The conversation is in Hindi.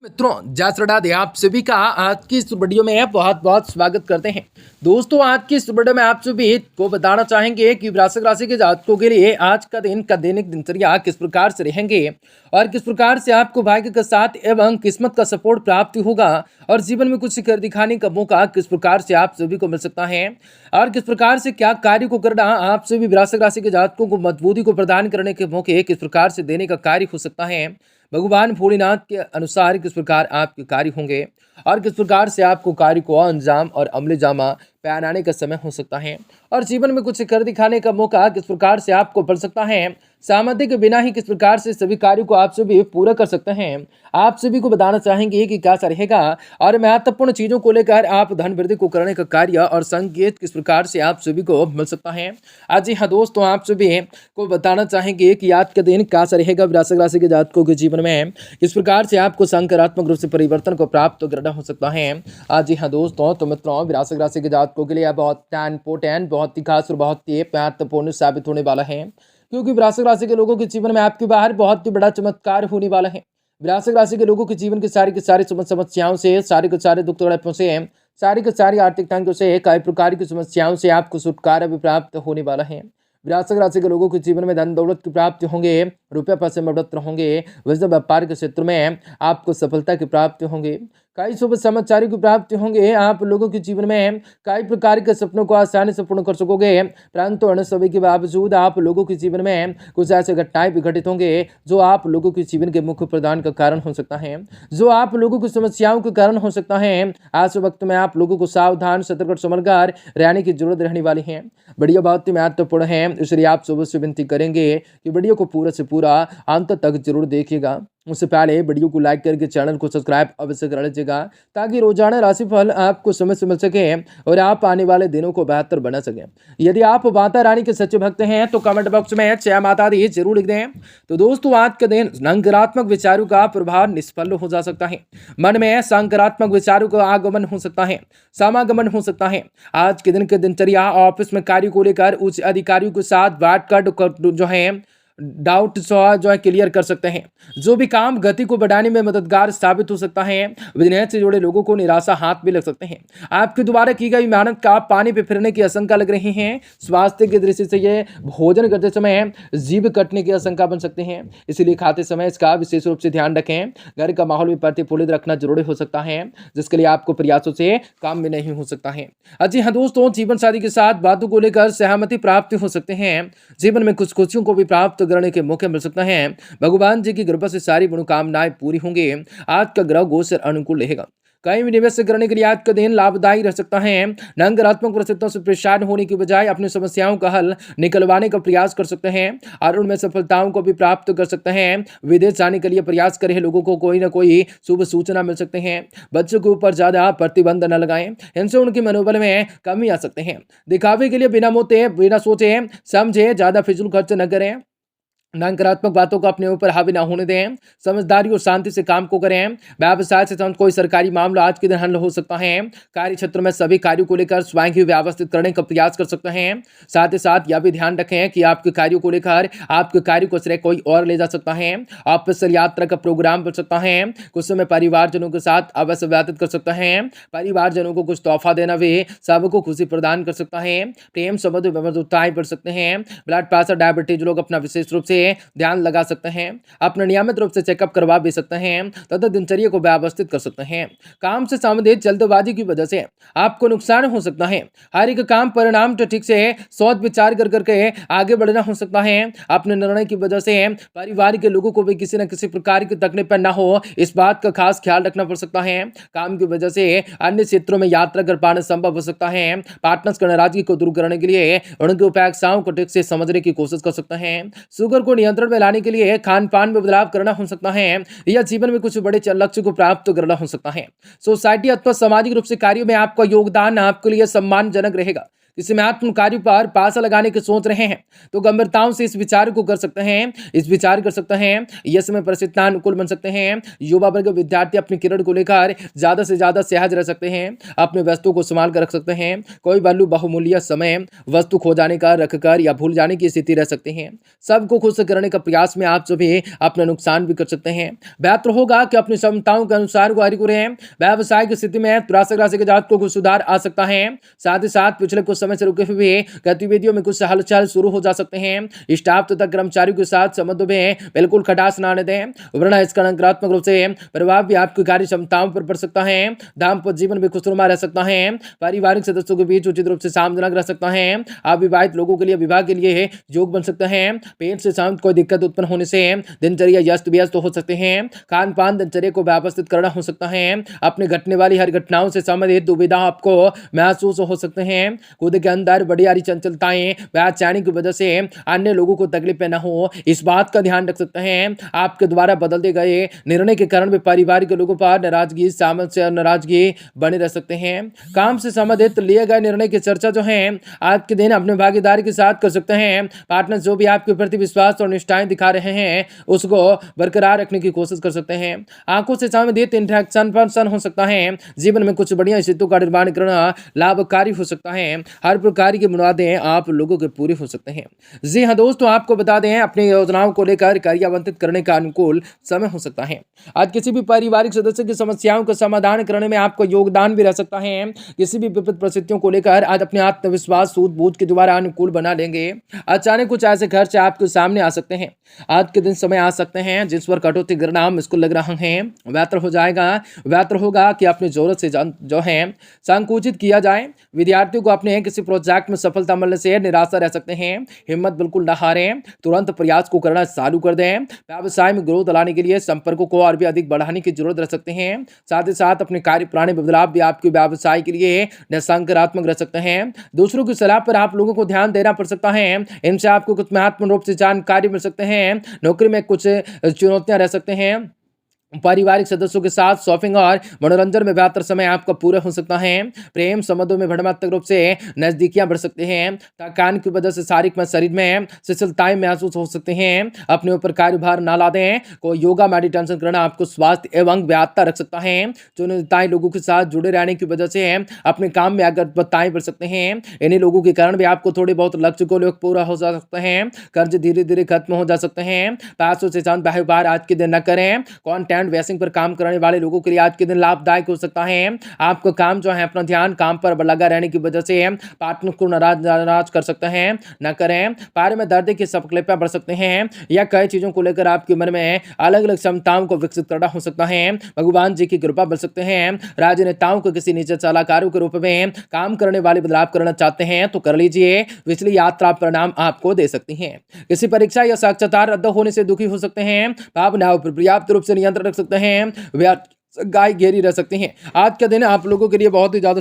मित्रों, जय श्री राधे। आप सभी का आज की इस वीडियो में बहुत बहुत स्वागत करते हैं। दोस्तों, आज की इस वीडियो में आप सभी को बताना चाहेंगे कि वृश्चिक राशि के जातकों के लिए आज का दिन का दैनिक दिनचर्या किस प्रकार से रहेंगे और किस प्रकार से आपको भाग्य का साथ एवं किस्मत का सपोर्ट प्राप्त होगा और जीवन में कुछ कर दिखाने का मौका किस प्रकार से आप सभी को मिल सकता है और किस प्रकार से क्या कार्य को करना आप सभी वृश्चिक राशि के जातकों को मजबूती को प्रदान करने के मौके किस प्रकार से देने का कार्य हो सकता है। भगवान भोलेनाथ के अनुसार किस प्रकार आपके कार्य होंगे और किस प्रकार से आपको कार्य को अंजाम और अमले जामा पहनाने का समय हो सकता है और जीवन में कुछ कर दिखाने का मौका किस प्रकार से आपको पड़ सकता है। सामर्थ्य के बिना ही किस प्रकार से सभी कार्यों को आप सभी पूरा कर सकते हैं। आप सभी को बताना चाहेंगे कि क्या रहेगा और महत्वपूर्ण चीजों को लेकर आप धन वृद्धि को करने का कार्य और संकेत किस प्रकार से आप सभी को मिल सकता है। आज जी हाँ दोस्तों, आप सभी को बताना चाहेंगे कि आज का दिन क्या रहेगा वृश्चिक राशि के जातकों के जीवन में किस प्रकार से आपको सकारात्मक रूप से परिवर्तन को प्राप्त करना हो सकता है। आज जी हाँ दोस्तों, तो मित्रों वृश्चिक राशि के जातकों के लिए बहुत इंपोर्टेंट, बहुत ही खास और बहुत ही महत्वपूर्ण साबित होने वाला है, क्योंकि वृश्चिक राशि के लोगों के जीवन में आपके बाहर बहुत ही बड़ा चमत्कार होने वाला है। वृश्चिक राशि के लोगों के जीवन की सारी समस्याओं से, सारे के सारे दुख तकलीफों से, सारी के सारी आर्थिक तंगों से, कई प्रकार की समस्याओं से आपको छुटकारा भी प्राप्त होने वाला है। वृश्चिक राशि के लोगों के जीवन में धन दौलत की प्राप्ति होंगे, रुपये पैसे में बढ़ोतरी होंगे, वैसे व्यापार के क्षेत्र में आपको सफलता की प्राप्ति होंगे, कई शुभ समाचारों की प्राप्ति होंगे। आप लोगों के जीवन में कई प्रकार के सपनों को आसानी से पूर्ण कर सकोगे, परंतु अन्य सभी के बावजूद आप लोगों के जीवन में कुछ ऐसे घटनाएं भी घटित होंगे जो आप लोगों के जीवन के मुख्य प्रदान का कारण हो सकता है, जो आप लोगों की समस्याओं के कारण हो सकता है। आज वक्त में आप लोगों को सावधान, सतर्क और समझदार रहने की जरूरत रहने वाली है। वीडियो बहुत ही महत्वपूर्ण है, इसलिए आप सुबह से विनती करेंगे कि वीडियो को पूरा से पूरा अंत तक जरूर देखिएगा। उससे पहले वीडियो को लाइक करके चैनल को सब्सक्राइब अवश्य कर लीजिएगा, ताकि रोजाना राशिफल आपको समय से मिल सके और आप आने वाले दिनों को बेहतर बना सके। यदि आप माता रानी के सच्चे भक्त हैं तो कमेंट बॉक्स में जय माता दी जरूर लिख दें। तो दोस्तों, आज के दिन नकारात्मक विचारों का प्रभाव निष्फल हो जा सकता है। मन में सकारात्मक विचारों का आगमन हो सकता है, समागमन हो सकता है। आज के दिन के दिनचर्या ऑफिस में कार्य को लेकर उच्च अधिकारियों के साथ बैठकर जो है डाउट जो है क्लियर कर सकते हैं। जो भी काम गति को बढ़ाने में मददगार साबित हो सकता है। बिजनेस से जुड़े लोगों को निराशा हाथ भी लग सकते हैं। आपके द्वारा की गई मेहनत का पानी पे फिरने की आशंका लग रही है। स्वास्थ्य की दृष्टि से ये भोजन करते समय जीभ कटने की आशंका बन सकते हैं, इसलिए खाते समय इसका विशेष रूप से ध्यान रखें। घर का माहौल भी प्रतिकूलित रखना जरूरी हो सकता है, जिसके लिए आपको प्रयासों से काम भी नहीं हो सकता है। जी हाँ दोस्तों, जीवन साथी के साथ बातों को लेकर सहमति प्राप्त हो सकते हैं। जीवन में कुछ खुशियों को भी प्राप्त करने के मौके मिल सकता है। भगवान जी की कृपा से सारी मनोकामनाएं पूरी होंगी। आज का ग्रह गोचर अनुकूल रहेगा। कहीं भी निवेश करने के लिए आज का दिन लाभदायी रह सकता है। नकारात्मक परिस्थितियों से परेशान होने की बजाय अपनी समस्याओं का हल निकलवाने का प्रयास कर सकते हैं और उनमें सफलताओं को भी प्राप्त कर सकते हैं। विदेश जाने के लिए प्रयास कर रहे लोगों को कोई ना कोई शुभ सूचना मिल सकते हैं। बच्चों के ऊपर ज्यादा प्रतिबंध न लगाएं, इनसे उनके मनोबल में कमी आ सकते हैं। दिखावे के लिए बिना सोचे समझे ज्यादा फिजूल खर्च न करें। नकारात्मक बातों को अपने ऊपर हावी ना होने दें। समझदारी और शांति से काम को करें। व्यवसाय से संबंधित कोई सरकारी मामला आज के दिन हल हो सकता है। कार्य क्षेत्र में सभी कार्यों को लेकर स्वयं ही व्यवस्थित करने का प्रयास कर सकते हैं। साथ ही साथ यह भी ध्यान रखें कि आपके कार्यों को लेकर आपके कार्य को श्रेय कोई और ले जा सकता है। ऑफिशियल यात्रा का प्रोग्राम बन सकता है। कुछ समय परिवारजनों के साथ अवश्य व्यतीत कर सकता है। परिवारजनों को कुछ तोहफा देना भी सबको खुशी प्रदान कर सकता है। प्रेम संबंध में मधुरताएं बढ़ सकते हैं। ब्लड प्रेशर, डायबिटीज लोग अपना विशेष रूप से ध्यान लगा सकते हैं। अपने नियमित रूप से चेकअप करवा भी सकते हैं तथा दिनचर्या को व्यवस्थित कर सकते हैं। काम से संबंधित जल्दबाजी की वजह से आपको नुकसान हो सकता है। हर एक काम परिणाम तो ठीक से सोच विचार कर करके आगे बढ़ना हो सकता है। अपने निर्णय की वजह से परिवार के लोगों को भी किसी न किसी प्रकार की तकलीफ न हो, इस बात का खास ख्याल रखना पड़ सकता है। काम की वजह से अन्य क्षेत्रों में यात्रा कर पाना संभव हो सकता है। पार्टनर्स की नाराजगी को दूर करने के लिए उनकी उपेक्षाओं को ठीक से समझने की कोशिश कर सकते हैं। शुगर को नियंत्रण में लाने के लिए खान पान में बदलाव करना हो सकता है या जीवन में कुछ बड़े लक्ष्य को प्राप्त करना हो सकता है। सोसाइटी अथवा सामाजिक रूप से कार्यों में आपका योगदान आपके लिए सम्मानजनक रहेगा। किसी महत्वपूर्ण कार्य पर पासा लगाने की सोच रहे हैं तो गंभीरताओं से इस विचार को कर सकते हैं, इस विचार कर सकते हैं। यह समय परिस्थितियां अनुकूल बन सकते हैं। युवा वर्ग विद्यार्थी अपनी किरण को लेकर ज्यादा से ज्यादा सहज रह सकते हैं, अपने वस्तु को संभाल कर रख सकते हैं। कोई वैल्यू बहुमूल्य समय वस्तु खो जाने का, रखकर या भूल जाने की स्थिति रह सकती है। सबको खुश करने का प्रयास में आप सभी अपना नुकसान भी कर सकते हैं। बेहतर होगा कि अपनी क्षमताओं के अनुसार कार्य करें। व्यवसाय की स्थिति में वृश्चिक राशि के जातकों को सुधार आ सकता है। साथ ही साथ पिछले कुछ समय से रुके हुए गतिविधियों में कुछ हलचल शुरू हो जा सकते हैं। स्टाफ तथा कर्मचारियों के साथ संबंधों में बिल्कुल खटास न आने दें, वरना इसका नकारात्मक रूप से प्रभाव भी आपकी कार्य क्षमताओं पर पड़ सकता है। दाम्पत्य जीवन भी खुशनुमा रह सकता है। पारिवारिक सदस्यों के बीच उचित रूप से सामंजस्य रह सकता है। अविवाहित लोगों के लिए विवाह के लिए योग बन सकता है। पेट से शांत कोई दिक्कत उत्पन्न होने से दिनचर्या अस्त व्यस्त हो सकते हैं। खान पान दिनचर्या को व्यवस्थित करना हो सकता है। अपने घटने वाली हर घटनाओं से संबंधित दुविधा आपको महसूस हो सकते हैं। खुद के अंदर बड़ी सारी चंचलताएं बेचैनी की वजह से अन्य लोगों को तकलीफें न हो, इस बात का ध्यान रख सकते हैं। आपके द्वारा बदल दिए गए निर्णय के कारण भी परिवार के लोगों पर नाराजगी, सामंजस्य और नाराजगी बने रह सकते हैं। काम से संबंधित लिए गए निर्णय की चर्चा जो है आज के दिन अपने भागीदारी के साथ कर सकते हैं। पार्टनर जो भी आपके प्रति विश्वास और निष्ठाएं दिखा रहे हैं उसको बरकरार रखने की कोशिश कर सकते हैं। आंखों से संबंधित इंटरेक्शन हो सकता है। जीवन में कुछ बढ़िया स्थितियों का निर्माण करना लाभकारी हो सकता है। हर प्रकार की मुरादें आप लोगों के पूरी हो सकते हैं। जी हाँ दोस्तों, आपको बता दें अपनी योजनाओं को लेकर कार्यान्वित करने का अनुकूल समय हो सकता है। आज किसी भी पारिवारिक सदस्य की समस्याओं का समाधान करने में आपको योगदान भी रह सकता है। किसी भी विपरीत परिस्थितियों को लेकर आज अपने आत्मविश्वास सूझबूझ के द्वारा अनुकूल बना लेंगे। अचानक कुछ ऐसे खर्च आपके सामने आ सकते हैं। आज के दिन समय आ सकते हैं जिस पर कटौती करना मुश्किल लग रहा है। बेहतर हो जाएगा, बेहतर होगा कि अपनी जरूरत से जो है संकुचित किया जाए। विद्यार्थियों को अपने किसी प्रोजेक्ट में सफलता मिलने से निराशा रह सकते हैं। हिम्मत बिल्कुल न हारें, तुरंत प्रयास को करना चालू कर दें। व्यवसाय में ग्रोथ लाने के लिए संपर्कों को और भी अधिक बढ़ाने की जरूरत रह सकते हैं। साथ ही साथ अपने कार्य प्रणाली में बदलाव भी आपके व्यवसाय के लिए सकारात्मक रह सकते हैं। दूसरों की सलाह पर आप लोगों को ध्यान देना पड़ सकता है। इनसे आपको कुछ महत्वपूर्ण रूप से जानकारी मिल सकते हैं। नौकरी में कुछ चुनौतियां रह सकते हैं। पारिवारिक सदस्यों के साथ शॉपिंग और मनोरंजन में बेहतर समय आपका पूरा हो सकता है। प्रेम संबंधों में भ्रमात्मक रूप से नजदीकियां बढ़ सकते हैं। थकान की वजह से शारीरिक में शरीर में शिथिलताएं महसूस हो सकते हैं। अपने ऊपर कार्यभार ना ला दें। कोई योगा मेडिटेशन करना आपको स्वास्थ्य एवं व्यापकता रख सकता है। चुनौतियां लोगों के साथ जुड़े रहने की वजह से अपने काम में अगरबत्ताएं बढ़ सकते हैं। इन्हीं लोगों के कारण भी आपको थोड़े बहुत लक्ष्य को लेकर पूरा हो जा सकता है। कर्ज धीरे धीरे खत्म हो जा सकते हैं। पैसों से शांत व्यवहार आज के दिन न करें। कॉन्टेंट वेसिंग पर काम करने वाले लोगों के लिए आज के दिन लाभदायक हो सकता है। आपका काम जो है अपना ध्यान काम पर लगा रहने की वजह से पार्टनर को नाराज कर सकते हैं, न करें। पैर में दर्द की तकलीफें बढ़ सकते हैं या कई चीजों को लेकर आपके मन में अलग अलग क्षमताओं को विकसित करना हो सकता है। भगवान जी की कृपा बढ़ सकते हैं। राजनेताओं को किसी निजी सलाहकारों के रूप में काम करने वाले बदलाव करना चाहते हैं तो कर लीजिए। पिछली यात्रा परिणाम आपको दे सकती है। किसी परीक्षा या साक्षात्कार रद्द होने से दुखी हो सकते हैं। भावनाओं पर पर्याप्त रूप से नियंत्रण रख सकते हैं। गाय घेरी रह सकती हैं। आज का दिन आप लोगों के लिए बहुत ही ज्यादा